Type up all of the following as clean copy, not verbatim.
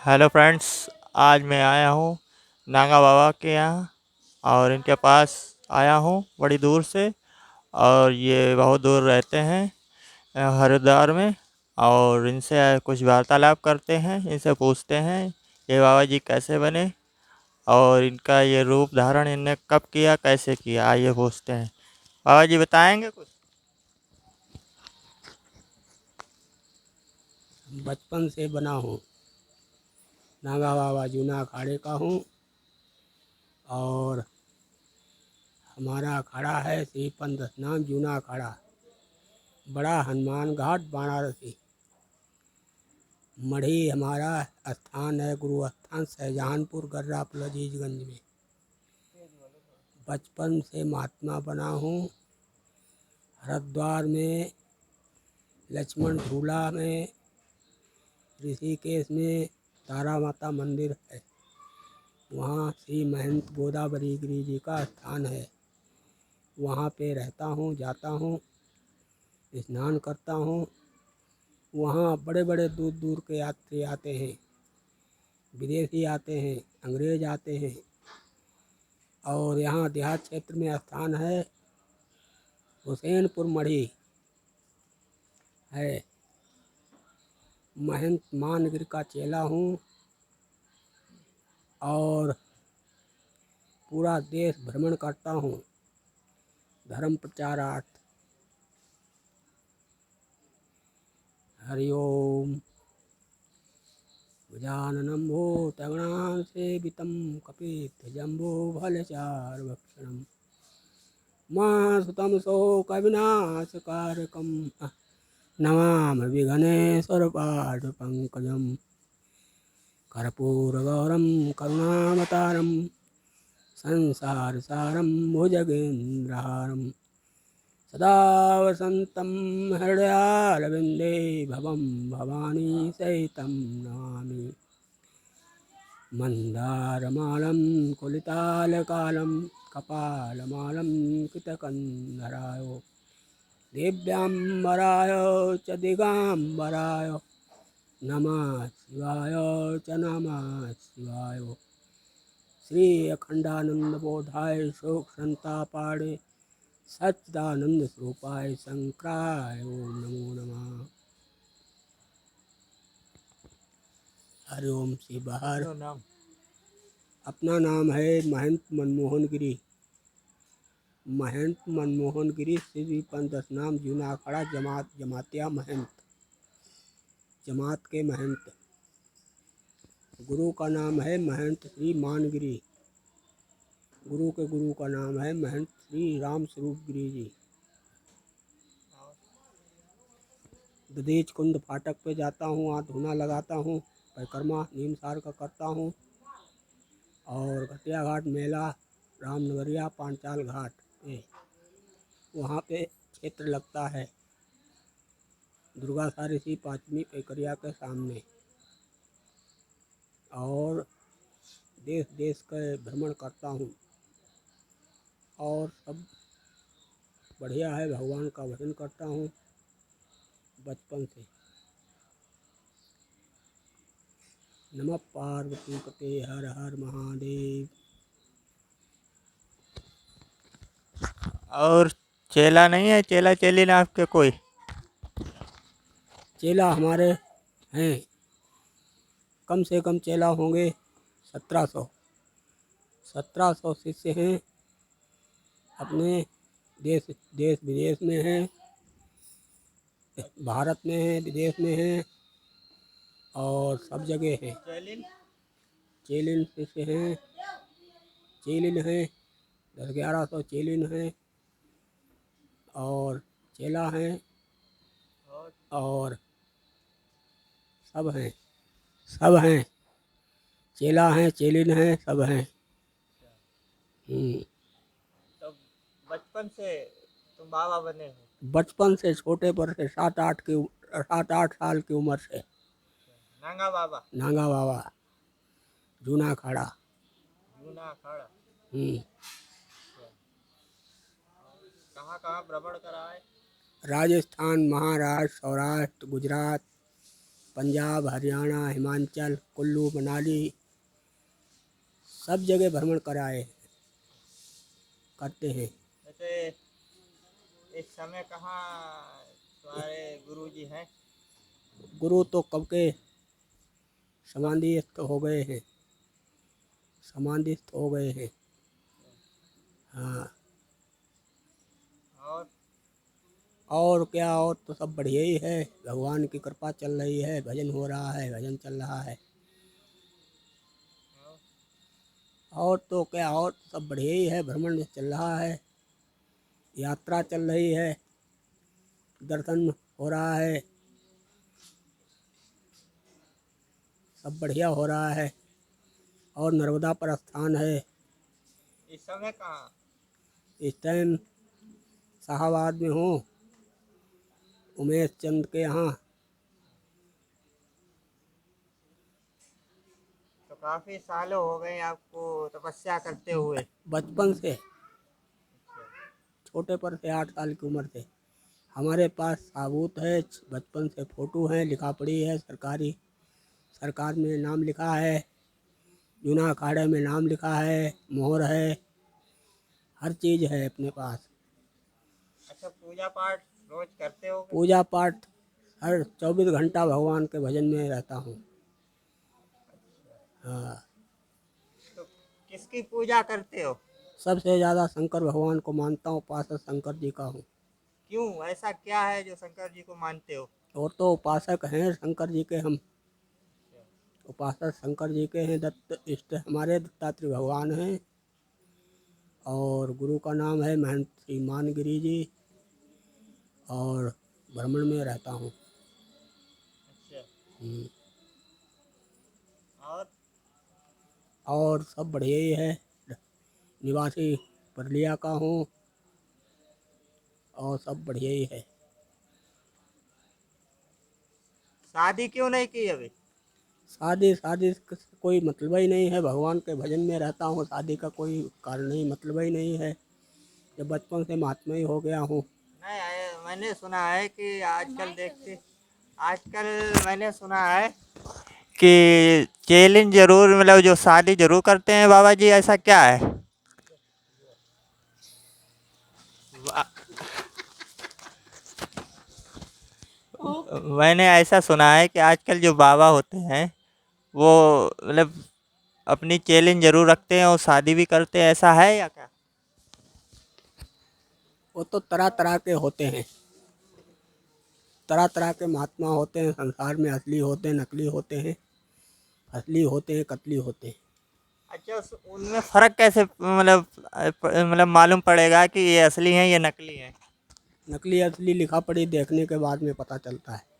Hello friends. आज मैं आया हूँ नागा बाबा के यहाँ और इनके पास आया हूँ बड़ी दूर से। और ये बहुत दूर रहते हैं हरिद्वार में। और इनसे कुछ वार्तालाप करते हैं, इनसे पूछते हैं ये बाबा जी कैसे बने और इनका ये रूप धारण इनने कब किया, कैसे किया। आइए पूछते हैं। बाबा जी बताएंगे कुछ? बचपन से बना हूँ। नागा बाबा जूना अखाड़े का हूँ और हमारा अखाड़ा है श्री पंथनाम जूना अखाड़ा, बड़ा हनुमान घाट वाराणसी। मढ़ी हमारा स्थान है, गुरु स्थान शाहजहानपुर गर्रा लजीजगंज में। बचपन से महात्मा बना हूँ। हरिद्वार में, लक्ष्मण झूला में, ऋषिकेश में तारा माता मंदिर है। वहाँ श्री महंत गोदावरी गिरी जी का स्थान है। वहाँ पे रहता हूँ, जाता हूँ, स्नान करता हूँ। वहाँ बड़े बड़े दूर दूर के यात्री आते हैं, विदेशी आते हैं, अंग्रेज आते हैं। और यहाँ देहात क्षेत्र में स्थान है हुसैनपुर मढ़ी है। महंत मानगिर का चेला हूँ और पूरा देश भ्रमण करता हूँ धर्म प्रचारार्थ। हरिओम। गजाननं भूतगणां सेवितं कपिध्वजम्बो फलचारुभक्षणं मासुतं शोकविनाशकारकं नमामि विघ्नेश्वरपादपङ्कजं। कर्पूरगौरं करुणावतारं संसारसारं भुजगेन्द्रहारं सदा वसन्तं हृदयारविन्दे भवं भवानी सहितं नमामि। मन्दारमालं कुलितालकालं कपालमालं कृतकन्धराय दिव्याम्बराय च दिगम्बराय नमः शिवाय च नमः शिवाय। श्री अखंडानंद बोधाय शोक संतापाणे सच्चिदानंद स्वरूपाय शंकराय ओम नमो नमः। हरि ओम। श्री बाहर नाम अपना नाम है महंत मनमोहन गिरी। महंत मनमोहन गिरी श्री पंथनाम जूना अखाड़ा जमातिया महंत, जमात के महंत। गुरु का नाम है महंत श्री मानगिरी। गुरु के गुरु का नाम है महंत श्री राम स्वरूप गिरी जी। दधीच कुंड फाटक पे जाता हूँ, वहाँ धूना लगाता हूँ, परिक्रमा नीमसार का करता हूँ। और घटिया घाट मेला रामनगरिया पांचाल घाट पे, वहाँ पे क्षेत्र लगता है दुर्गा सारिसी 5वीं पेकरिया के सामने। और देश देश का भ्रमण करता हूँ और सब बढ़िया है। भगवान का भजन करता हूँ बचपन से। नमः पार्वती पते हर हर महादेव। और चेला नहीं है? चेला चेली ना आपके कोई? चेला हमारे हैं, कम से कम चेला होंगे 1700। 1700 शिष्य हैं। अपने देश देश विदेश में हैं, भारत में हैं, विदेश में हैं और सब जगह हैं। चेलिन शिष्य हैं, चेलिन हैं, 10-1100 चेलिन हैं और चेला हैं और सब हैं, सब हैं। चेला हैं, चेलिन हैं, सब हैं। तो बचपन से तुम बाबा बने हो? बचपन से छोटे पर से 7-8 साल की उम्र से। नागा बाबा नागा बाबा जूना अखाड़ा। जूना अखाड़ा। हम्म। कहाँ कहाँ भ्रमण करा है? राजस्थान, महाराष्ट्र, सौराष्ट्र, गुजरात, पंजाब, हरियाणा, हिमाचल, कुल्लू, मनाली सब जगह भ्रमण कराए करते हैं। वैसे इस समय कहाँ तुम्हारे गुरु जी हैं? गुरु तो कब के समाधिस्थ हो गए हैं, समाधिस्थ हो गए हैं। हाँ, और क्या, और तो सब बढ़िया ही है, भगवान की कृपा चल रही है, भजन हो रहा है, भजन चल रहा है। और तो क्या, और तो सब बढ़िया ही है, भ्रमण चल रहा है, यात्रा चल रही है, दर्शन हो रहा है, सब बढ़िया हो रहा है। और नर्मदा पर स्थान है। इस समय कहाँ? इस टाइम शाहाबाद में हूँ, उमेश चंद के यहाँ। तो काफी सालों हो गए आपको तपस्या करते हुए। बचपन से, छोटे पर से 8 साल की उम्र से हमारे पास साबूत है, बचपन से फ़ोटो है, लिखा पढ़ी है, सरकारी सरकार में नाम लिखा है, जूना अखाड़े में नाम लिखा है, मोहर है, हर चीज़ है अपने पास। अच्छा, पूजा पाठ रोज करते हो? पूजा पाठ हर 24 घंटा भगवान के भजन में रहता हूँ। हाँ, तो किसकी पूजा करते हो? सबसे ज़्यादा शंकर भगवान को मानता हूँ, उपासक शंकर जी का हूँ। क्यों, ऐसा क्या है जो शंकर जी को मानते हो? और तो उपासक हैं शंकर जी के हम, उपासक शंकर जी के हैं। दत्त इष्ट हमारे दत्तात्रेय भगवान हैं। और गुरु का नाम है महंत श्री मानगिरी जी। और भ्रमण में रहता हूँ। अच्छा, हम्म, और और सब बढ़िया ही है, निवासी परलिया का हूँ, और सब बढ़िया ही है। शादी क्यों नहीं की अभी? शादी शादी से कोई मतलब ही नहीं है, भगवान के भजन में रहता हूँ, शादी का कोई कारण नहीं, मतलब ही नहीं है, जब बचपन से महात्मा ही हो गया हूँ। नहीं, मैंने सुना है कि आजकल मैंने सुना है कि चैलेंज जरूर, मतलब जो शादी जरूर करते हैं बाबा जी, ऐसा क्या है? वा- मैंने ऐसा सुना है कि आजकल जो बाबा होते हैं वो, मतलब अपनी चैलेंज जरूर रखते हैं और शादी भी करते हैं, ऐसा है या क्या? वो तो तरह तरह के होते हैं, तरह तरह के महात्मा होते हैं संसार में, असली होते हैं, नकली होते हैं, असली होते हैं, कतली होते हैं। अच्छा, उनमें फर्क कैसे, मतलब मालूम पड़ेगा कि ये असली हैं ये नकली हैं? नकली असली लिखा पढ़ी देखने के बाद में पता चलता है।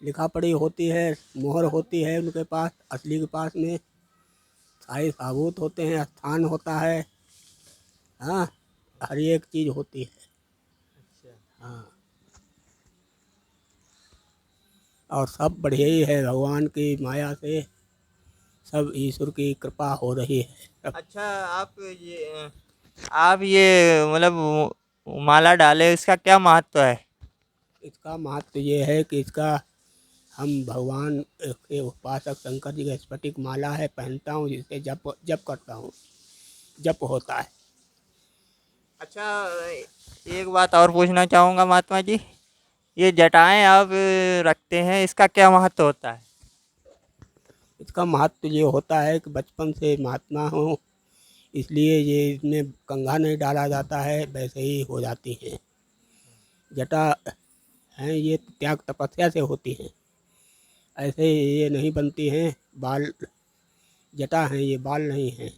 लिखा पढ़ी होती है, मोहर होती है उनके पास, असली के पास में सारे साबूत होते हैं, स्थान होता है। हाँ, हर एक चीज़ होती है। अच्छा, हाँ, और सब बढ़िया ही है, भगवान की माया से सब ईश्वर की कृपा हो रही है। अच्छा, आप ये मतलब माला डाले, इसका क्या महत्व है? इसका महत्व ये है कि इसका हम भगवान के उपासक शंकर जी का स्फटिक माला है, पहनता हूँ, जिससे जप जप करता हूँ, जप होता है। अच्छा, एक बात और पूछना चाहूँगा महात्मा जी, ये जटाएं आप रखते हैं, इसका क्या महत्व होता है? इसका महत्व ये होता है कि बचपन से महात्मा हूँ, इसलिए ये इसमें कंघा नहीं डाला जाता है, वैसे ही हो जाती हैं। जटा हैं ये त्याग तपस्या से होती हैं, ऐसे ये नहीं बनती हैं। बाल जटा हैं, ये बाल नहीं हैं।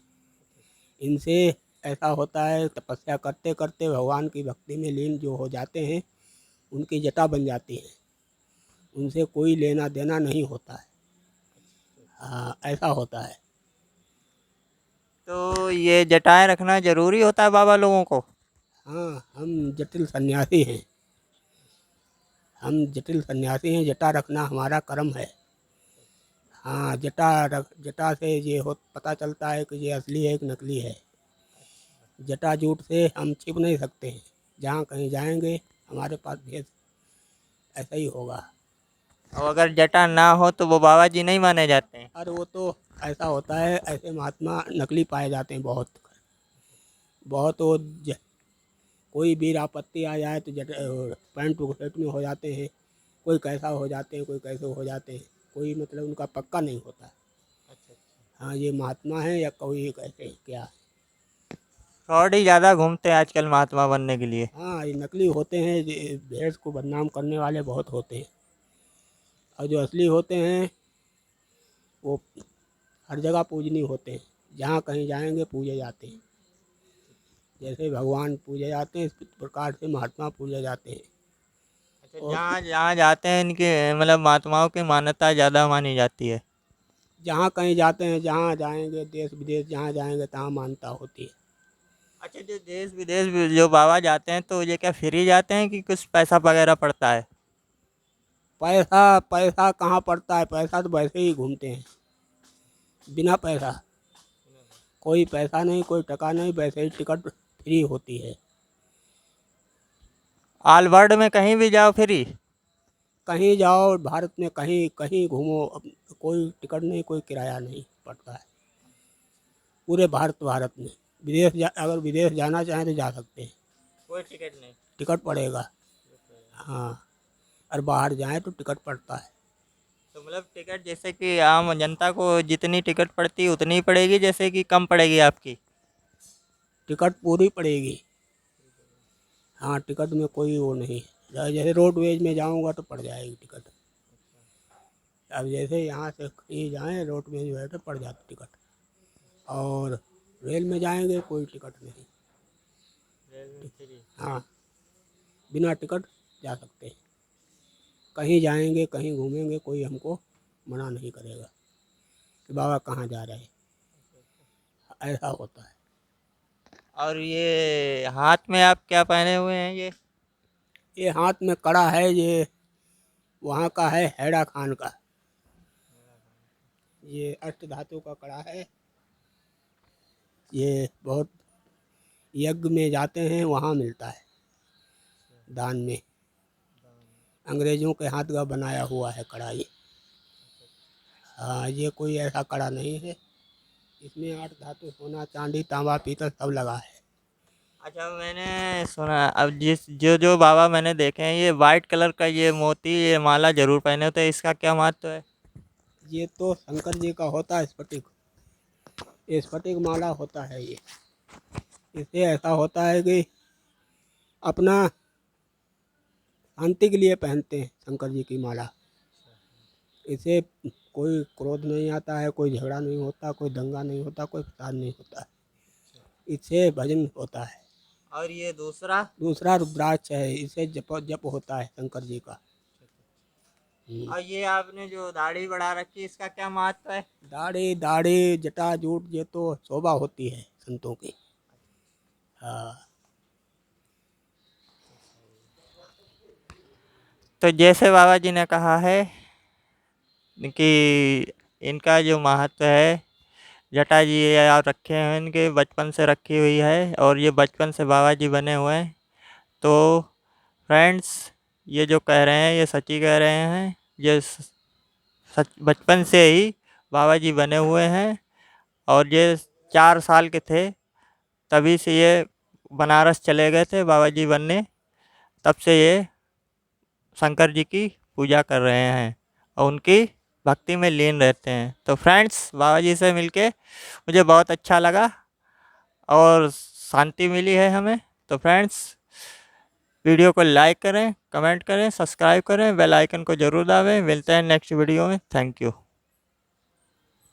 इनसे ऐसा होता है, तपस्या करते करते भगवान की भक्ति में लीन जो हो जाते हैं, उनकी जटा बन जाती है, उनसे कोई लेना देना नहीं होता है। हाँ, ऐसा होता है। तो ये जटाएं रखना जरूरी होता है बाबा लोगों को? हाँ, हम जटिल सन्यासी हैं, हम जटिल सन्यासी हैं, जटा रखना हमारा कर्म है। हाँ, जटा से ये हो पता चलता है कि ये असली है कि नकली है। जटा जूट से हम छिप नहीं सकते हैं, जहाँ कहीं जाएंगे हमारे पास भेद ऐसा ही होगा। और अगर जटा ना हो तो वो बाबा जी नहीं माने जाते हैं? अरे वो तो ऐसा होता है, ऐसे महात्मा नकली पाए जाते हैं बहुत बहुत। वो कोई भी आपत्ति आ जाए तो पैंट सेट में हो जाते हैं, कोई कैसा हो जाते हैं, कोई कैसे हो जाते हैं, कोई मतलब उनका पक्का नहीं होता। अच्छा अच्छा। हाँ, ये महात्मा है या कोई कैसे क्या। फ्रॉड ही ज़्यादा घूमते हैं आजकल महात्मा बनने के लिए। हाँ, ये नकली होते हैं, ये भेष को बदनाम करने वाले बहुत होते हैं, और जो असली होते हैं वो हर जगह पूजनीय होते हैं, जहाँ कहीं जाएंगे पूजे जाते हैं। जैसे भगवान पूजे जाते हैं, इस प्रकार से महात्मा पूजे जाते हैं। अच्छा, और जहाँ जहाँ जाते हैं इनके मतलब महात्माओं की मान्यता ज़्यादा मानी जाती है? जहाँ कहीं जाते हैं, जहाँ जाएंगे देश विदेश जहाँ जाएंगे तहाँ मान्यता होती है। अच्छा, जो देश विदेश जो बाबा जाते हैं तो ये क्या फ्री जाते हैं कि कुछ पैसा वगैरह पड़ता है? पैसा पैसा कहाँ पड़ता है, पैसा तो वैसे ही घूमते हैं बिना पैसा। कोई पैसा नहीं, कोई टका नहीं, वैसे ही टिकट फ्री होती है। ऑल वर्ल्ड में कहीं भी जाओ फ्री? कहीं जाओ भारत में, कहीं कहीं घूमो, कोई टिकट नहीं, कोई किराया नहीं पड़ता है पूरे भारत में। अगर विदेश जाना चाहें तो जा सकते हैं, कोई टिकट नहीं? टिकट पड़ेगा। हाँ, और बाहर जाएं तो टिकट पड़ता है। तो मतलब टिकट जैसे कि आम जनता को जितनी टिकट पड़ती है उतनी ही पड़ेगी, जैसे कि कम पड़ेगी आपकी? टिकट पूरी पड़ेगी। हाँ, टिकट में कोई वो नहीं है, जैसे रोडवेज में जाऊंगा तो पड़ जाएगी टिकट। अब जैसे यहाँ से कहीं जाएँ रोडवेज में तो पड़ जाती टिकट, और रेल में जाएंगे कोई टिकट नहीं। हाँ, बिना टिकट जा सकते हैं, कहीं जाएंगे कहीं घूमेंगे, कोई हमको मना नहीं करेगा कि बाबा कहाँ जा रहे हैं, ऐसा होता है। और ये हाथ में आप क्या पहने हुए हैं ये हाथ में कड़ा है, ये वहाँ का है, हैड़ा खान का। ये अष्ट धातु का कड़ा है। ये बहुत यज्ञ में जाते हैं वहाँ मिलता है दान में। अंग्रेजों के हाथ का बनाया हुआ है कड़ा ये। हाँ, ये कोई ऐसा कड़ा नहीं है, इसमें 8 धातु सोना चांदी तांबा पीतल सब लगा है। अच्छा, मैंने सुना अब जिस जो जो बाबा मैंने देखे हैं ये वाइट कलर का ये मोती ये माला जरूर पहने होते हैं, इसका क्या महत्व है? ये तो शंकर जी का होता है स्फटिक, ये स्फटिक माला होता है ये। इससे ऐसा होता है कि अपना शांति के लिए पहनते हैं शंकर जी की माला। इससे कोई क्रोध नहीं आता है, कोई झगड़ा नहीं होता, कोई दंगा नहीं होता, कोई फसाद नहीं होता। इससे भजन होता है। और ये दूसरा? दूसरा रुद्राक्ष है, इससे जप जप होता है शंकर जी का। और ये आपने जो दाढ़ी बढ़ा रखी है इसका क्या महत्व है? दाढ़ी दाढ़ी जटा जूट ये तो शोभा होती है संतों की। हाँ। तो जैसे बाबा जी ने कहा है कि इनका जो महत्व है, जटा जी ये आप रखे हैं इनके बचपन से रखी हुई है और ये बचपन से बाबा जी बने हुए हैं। तो फ्रेंड्स, ये जो कह रहे हैं ये सच ही कह रहे हैं। ये सच बचपन से ही बाबा जी बने हुए हैं और ये 4 साल के थे तभी से ये बनारस चले गए थे बाबा जी बनने, तब से ये शंकर जी की पूजा कर रहे हैं और उनकी भक्ति में लीन रहते हैं। तो फ्रेंड्स, बाबा जी से मिलके मुझे बहुत अच्छा लगा और शांति मिली है हमें। तो फ्रेंड्स, वीडियो को लाइक करें, कमेंट करें, सब्सक्राइब करें, बेल आइकन को ज़रूर दबाएं। मिलते हैं नेक्स्ट वीडियो में। Thank you.